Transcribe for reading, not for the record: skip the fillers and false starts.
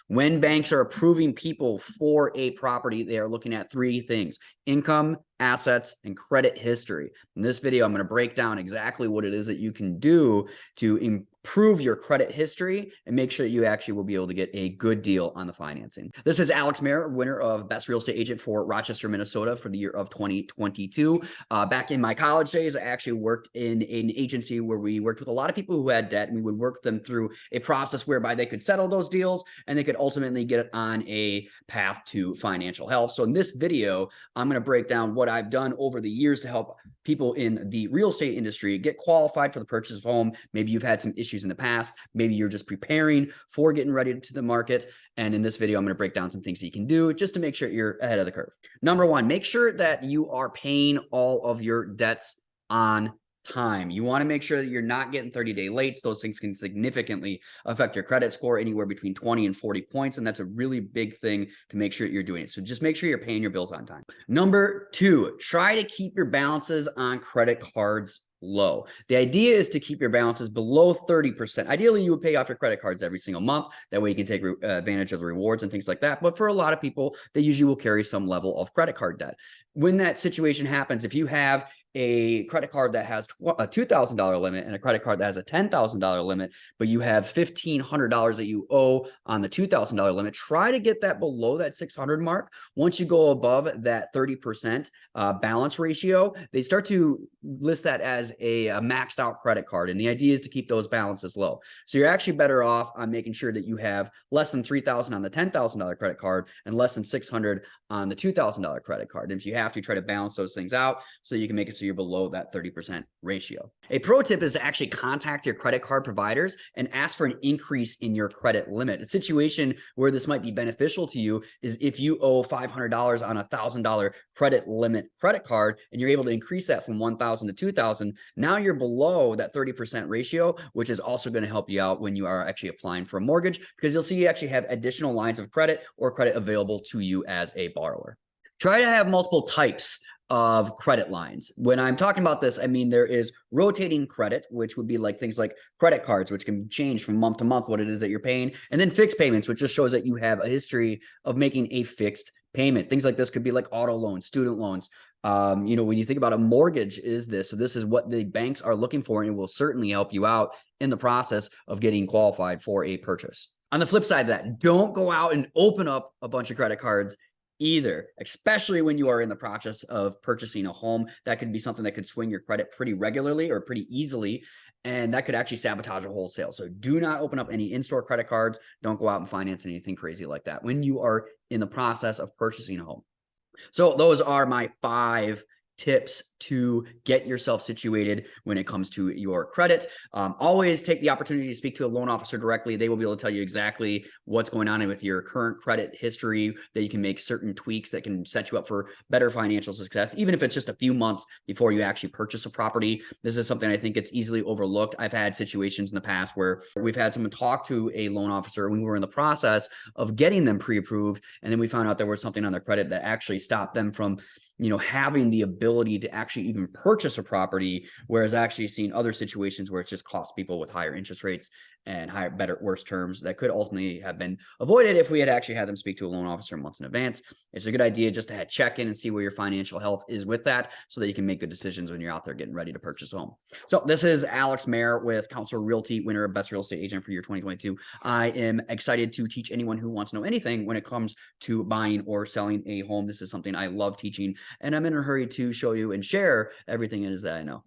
When banks are approving people for a property, they are looking at three things: income, assets, and credit history. In this video, I'm going to break down exactly what it is that you can do to improve your credit history and make sure that you actually will be able to get a good deal on the financing. This is Alex Mayer, winner of Best Real Estate Agent for Rochester, Minnesota for the year of 2022. Back in my college days, I actually worked in an agency where we worked with a lot of people who had debt, and we would work them through a process whereby they could settle those deals and they could ultimately get on a path to financial health. So in this video, I'm going to break down what I've done over the years to help people in the real estate industry get qualified for the purchase of home. Maybe you've had some issues in the past. Maybe you're just preparing for getting ready to the market. And in this video, I'm going to break down some things that you can do just to make sure you're ahead of the curve. Number one, make sure that you are paying all of your debts on time. You want to make sure that you're not getting 30-day lates. Those things can significantly affect your credit score, anywhere between 20 and 40 points. And that's a really big thing to make sure that you're doing it. So just make sure you're paying your bills on time. Number two, try to keep your balances on credit cards low. The idea is to keep your balances below 30%. Ideally, you would pay off your credit cards every single month. That way you can take advantage of the rewards and things like that. But for a lot of people, they usually will carry some level of credit card debt. When that situation happens, if you have a credit card that has a $2,000 limit and a credit card that has a $10,000 limit, but you have $1,500 that you owe on the $2,000 limit, try to get that below that 600 mark. Once you go above that 30% balance ratio, they start to list that as a maxed out credit card. And the idea is to keep those balances low. So you're actually better off on making sure that you have less than $3,000 on the $10,000 credit card and less than $600 on the $2,000 credit card. And if you have to, try to balance those things out so you can make it so you're below that 30% ratio. A pro tip is to actually contact your credit card providers and ask for an increase in your credit limit. A situation where this might be beneficial to you is if you owe $500 on a $1,000 credit limit credit card and you're able to increase that from $1,000 to $2,000, now you're below that 30% ratio, which is also going to help you out when you are actually applying for a mortgage, because you'll see you actually have additional lines of credit or credit available to you as a borrower. Try to have multiple types of credit lines. When I'm talking about this, I mean there is rotating credit, which would be like things like credit cards, which can change from month to month what it is that you're paying, and then fixed payments, which just shows that you have a history of making a fixed payment. Things like this could be like auto loans, student loans. When you think about a mortgage, so this is what the banks are looking for, and it will certainly help you out in the process of getting qualified for a purchase. On the flip side of that, don't go out and open up a bunch of credit cards either, especially when you are in the process of purchasing a home. That could be something that could swing your credit pretty regularly or pretty easily, and that could actually sabotage a whole sale. So do not open up any in-store credit cards. Don't go out and finance anything crazy like that when you are in the process of purchasing a home. So those are my 5 tips to get yourself situated when it comes to your credit. Always take the opportunity to speak to a loan officer directly. They will be able to tell you exactly what's going on with your current credit history, that you can make certain tweaks that can set you up for better financial success, even if it's just a few months before you actually purchase a property. This is something I think it's easily overlooked. I've had situations in the past where we've had someone talk to a loan officer when we were in the process of getting them pre-approved, and then we found out there was something on their credit that actually stopped them from having the ability to actually even purchase a property, whereas actually seen other situations where it's just cost people with higher interest rates and worse terms that could ultimately have been avoided if we had actually had them speak to a loan officer months in advance. It's a good idea just to check in and see where your financial health is with that, so that you can make good decisions when you're out there getting ready to purchase a home. So this is Alex Mayer with Counselor Realty, winner of Best Real Estate Agent for year 2022. I am excited to teach anyone who wants to know anything when it comes to buying or selling a home. This is something I love teaching, and I'm in a hurry to show you and share everything it is that I know.